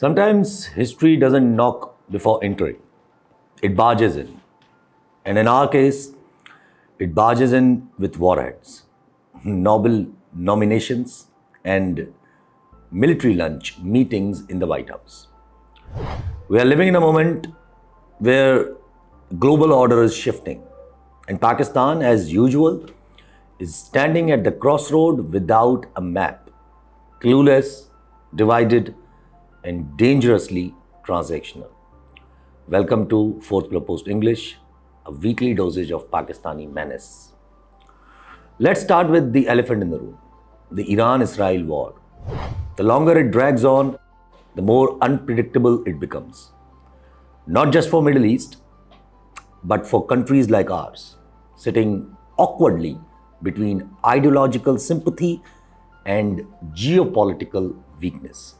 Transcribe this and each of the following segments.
Sometimes history doesn't knock before entering, it barges in. And in our case, it barges in with warheads, Nobel nominations, and military lunch meetings in the White House. We are living in a moment where global order is shifting, and Pakistan, as usual, is standing at the crossroad without a map, clueless, divided, and dangerously transactional. Welcome to Fourth Pillar Post English, a weekly dosage of Pakistani menace. Let's start with the elephant in the room, the Iran-Israel war. The longer it drags on, the more unpredictable it becomes. Not just for Middle East, but for countries like ours, sitting awkwardly between ideological sympathy and geopolitical weakness.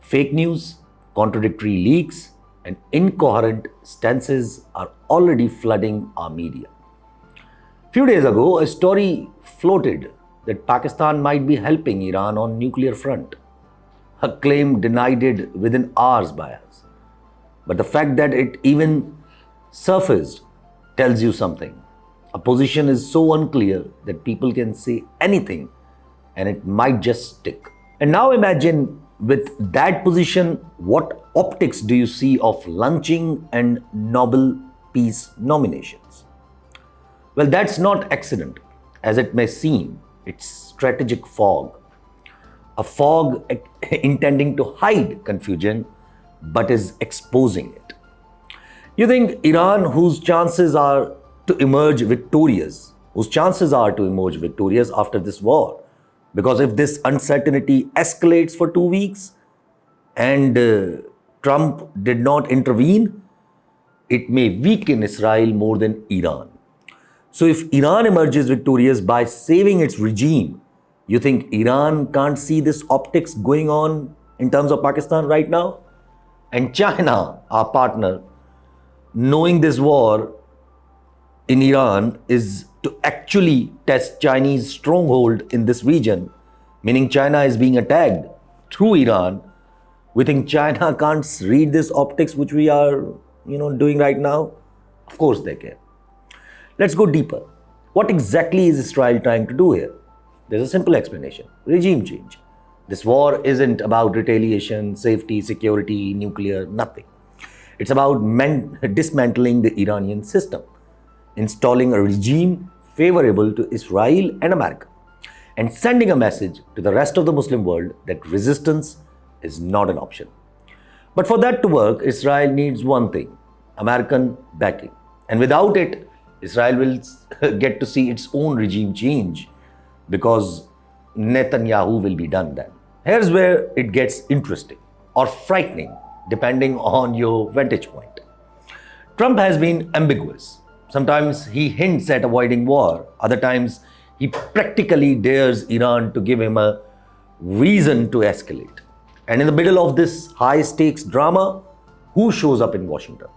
Fake news, contradictory leaks, and incoherent stances are already flooding our media. A few days ago, a story floated that Pakistan might be helping Iran on nuclear front. A claim denied within hours by us. But the fact that it even surfaced tells you something. A position is so unclear that people can say anything and it might just stick. And now imagine with that position, what optics do you see of lunching and Nobel Peace nominations? Well, that's not accident, as it may seem. It's strategic fog. A fog intending to hide confusion, but is exposing it. You think Iran, whose chances are to emerge victorious after this war, because if this uncertainty escalates for 2 weeks and Trump did not intervene, it may weaken Israel more than Iran. So if Iran emerges victorious by saving its regime, you think Iran can't see this optics going on in terms of Pakistan right now? And China, our partner, knowing this war in Iran is to actually test Chinese stronghold in this region, meaning China is being attacked through Iran. We think China can't read this optics which we are, doing right now? Of course they can. Let's go deeper. What exactly is Israel trying to do here? There's a simple explanation: regime change. This war isn't about retaliation, safety, security, nuclear, nothing. It's about dismantling the Iranian system, installing a regime favorable to Israel and America, and sending a message to the rest of the Muslim world that resistance is not an option. But for that to work, Israel needs one thing: American backing. And without it, Israel will get to see its own regime change, because Netanyahu will be done then. Here's where it gets interesting or frightening, depending on your vantage point. Trump has been ambiguous. Sometimes he hints at avoiding war. Other times, he practically dares Iran to give him a reason to escalate. And in the middle of this high-stakes drama, who shows up in Washington?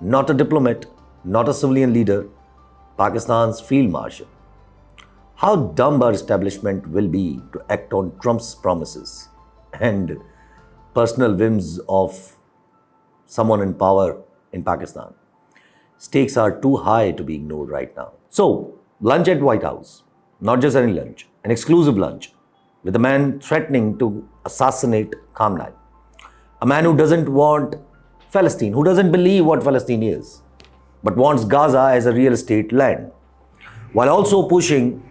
Not a diplomat, not a civilian leader, Pakistan's Field Marshal. How dumb our establishment will be to act on Trump's promises and personal whims of someone in power in Pakistan. Stakes are too high to be ignored right now. So, lunch at White House, not just any lunch, an exclusive lunch with a man threatening to assassinate Khamenei. A man who doesn't want Palestine, who doesn't believe what Palestine is, but wants Gaza as a real estate land, while also pushing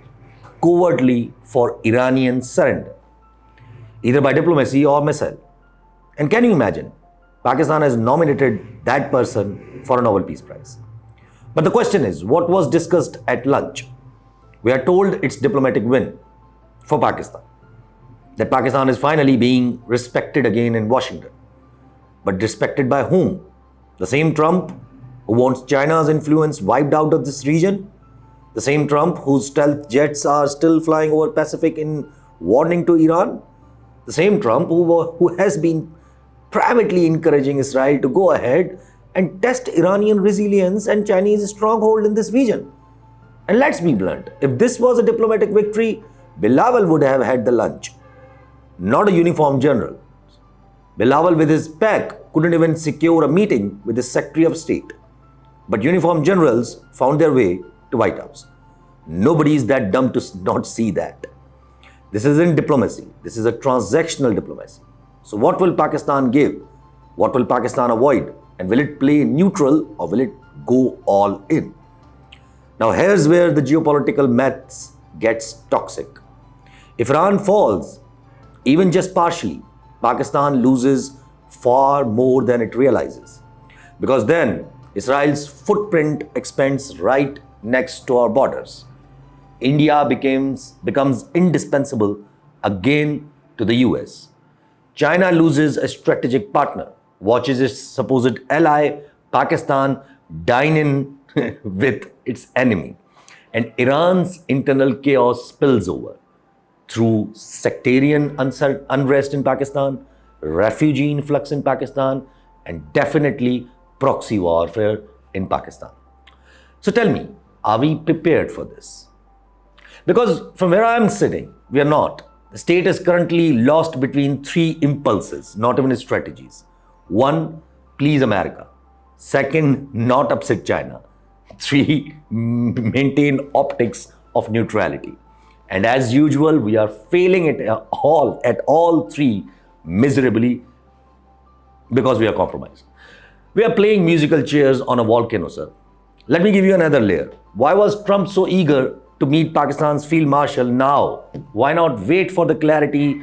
covertly for Iranian surrender, either by diplomacy or missile. And can you imagine? Pakistan has nominated that person for a Nobel Peace Prize. But the question is, what was discussed at lunch? We are told it's diplomatic win for Pakistan, that Pakistan is finally being respected again in Washington. But respected by whom? The same Trump who wants China's influence wiped out of this region? The same Trump whose stealth jets are still flying over Pacific in warning to Iran? The same Trump who has been privately encouraging Israel to go ahead and test Iranian resilience and Chinese stronghold in this region. And let's be blunt, if this was a diplomatic victory, Bilawal would have had the lunch, not a uniformed general. Bilawal with his pack couldn't even secure a meeting with the Secretary of State. But uniformed generals found their way to White House. Nobody is that dumb to not see that. This isn't diplomacy. This is a transactional diplomacy. So what will Pakistan give? What will Pakistan avoid? And will it play neutral or will it go all in? Now here's where the geopolitical maths gets toxic. If Iran falls, even just partially, Pakistan loses far more than it realizes. Because then Israel's footprint expands right next to our borders. India becomes indispensable again to the US. China loses a strategic partner, watches its supposed ally, Pakistan, dine in with its enemy. And Iran's internal chaos spills over through sectarian unrest in Pakistan, refugee influx in Pakistan, and definitely proxy warfare in Pakistan. So tell me, are we prepared for this? Because from where I am sitting, we are not. The state is currently lost between three impulses, not even strategies. One, please America. Second, not upset China. Three, maintain optics of neutrality. And as usual, we are failing at all three miserably because we are compromised. We are playing musical chairs on a volcano, sir. Let me give you another layer. Why was Trump so eager to meet Pakistan's Field Marshal now? Why not wait for the clarity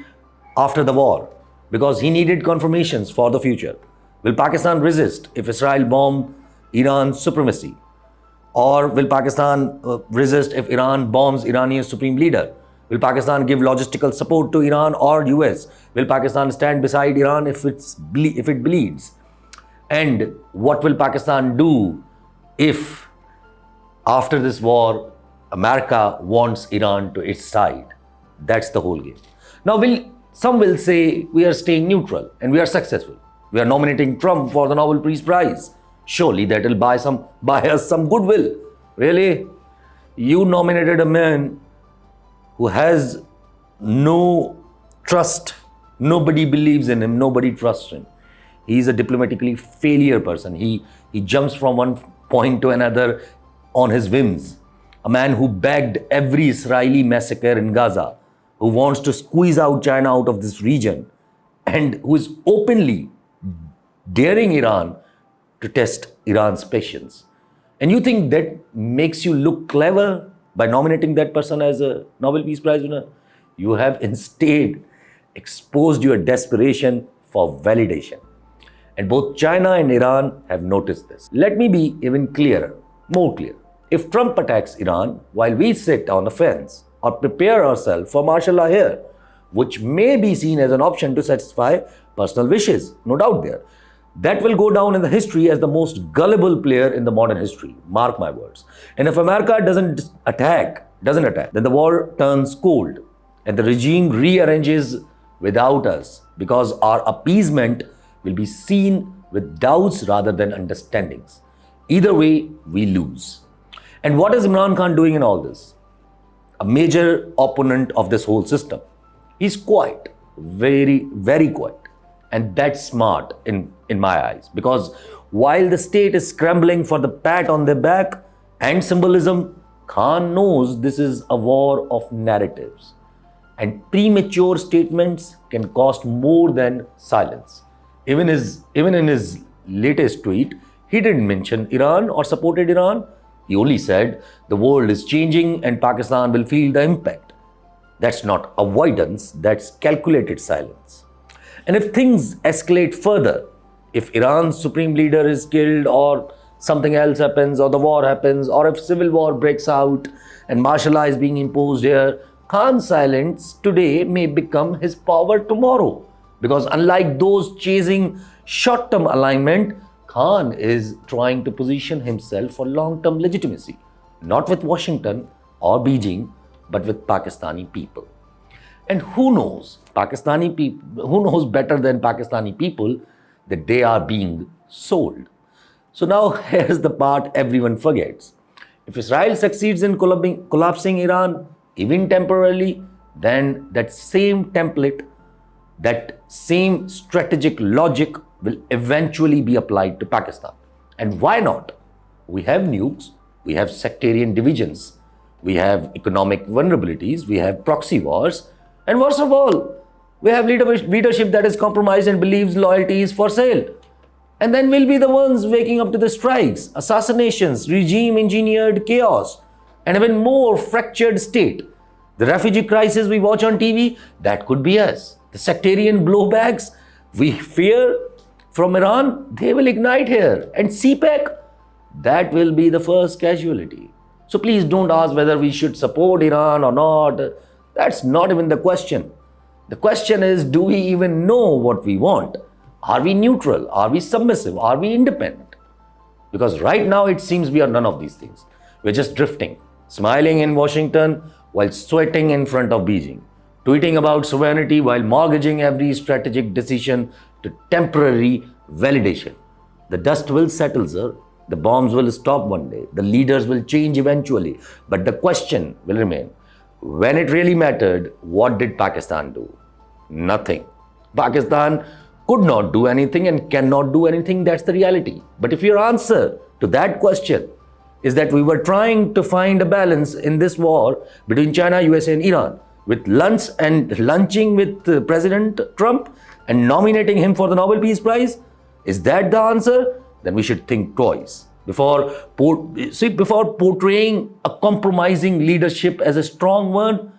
after the war? Because he needed confirmations for the future. Will Pakistan resist if Israel bomb Iran's supremacy? Or will Pakistan resist if Iran bombs Iranian supreme leader? Will Pakistan give logistical support to Iran or US? Will Pakistan stand beside Iran if it bleeds? And what will Pakistan do if after this war, America wants Iran to its side? That's the whole game. Now, some will say we are staying neutral and we are successful. We are nominating Trump for the Nobel Prize. Surely that will buy us some goodwill. Really? You nominated a man who has no trust. Nobody believes in him. Nobody trusts him. He is a diplomatically failure person. He jumps from one point to another on his whims. A man who bagged every Israeli massacre in Gaza, who wants to squeeze out China out of this region, and who is openly daring Iran to test Iran's patience. And you think that makes you look clever by nominating that person as a Nobel Peace Prize winner? You have instead exposed your desperation for validation. And both China and Iran have noticed this. Let me be even clearer, more clear. If Trump attacks Iran while we sit on the fence or prepare ourselves for martial law here, which may be seen as an option to satisfy personal wishes, no doubt there, that will go down in the history as the most gullible player in the modern history. Mark my words. And if America doesn't attack, then the war turns cold and the regime rearranges without us because our appeasement will be seen with doubts rather than understandings. Either way, we lose. And what is Imran Khan doing in all this? A major opponent of this whole system. He's quiet, very, very quiet. And that's smart in my eyes, because while the state is scrambling for the pat on their back and symbolism, Khan knows this is a war of narratives. And premature statements can cost more than silence. Even in his latest tweet, he didn't mention Iran or supported Iran. He only said the world is changing and Pakistan will feel the impact. That's not avoidance, that's calculated silence. And if things escalate further, if Iran's supreme leader is killed or something else happens or the war happens or if civil war breaks out and martial law is being imposed here, Khan's silence today may become his power tomorrow. Because unlike those chasing short-term alignment, Khan is trying to position himself for long-term legitimacy, not with Washington or Beijing, but with Pakistani people. And who knows better than Pakistani people that they are being sold? So now here's the part everyone forgets. If Israel succeeds in collapsing Iran, even temporarily, then that same template that same strategic logic will eventually be applied to Pakistan. And why not? We have nukes, we have sectarian divisions, we have economic vulnerabilities, we have proxy wars, and worst of all, we have leadership that is compromised and believes loyalty is for sale. And then we'll be the ones waking up to the strikes, assassinations, regime-engineered chaos, and even more fractured state. The refugee crisis we watch on TV, that could be us. The sectarian blowbacks we fear from Iran, they will ignite here. And CPEC, that will be the first casualty. So please don't ask whether we should support Iran or not. That's not even the question. The question is, do we even know what we want? Are we neutral? Are we submissive? Are we independent? Because right now it seems we are none of these things. We're just drifting, smiling in Washington while sweating in front of Beijing, tweeting about sovereignty while mortgaging every strategic decision to temporary validation. The dust will settle, sir. The bombs will stop one day. The leaders will change eventually. But the question will remain, when it really mattered, what did Pakistan do? Nothing. Pakistan could not do anything and cannot do anything. That's the reality. But if your answer to that question is that we were trying to find a balance in this war between China, USA and Iran, with lunching with President Trump and nominating him for the Nobel Peace Prize, is that the answer? Then we should think twice before portraying a compromising leadership as a strong one.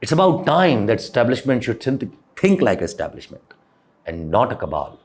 It's about time that establishment should think like establishment and not a cabal.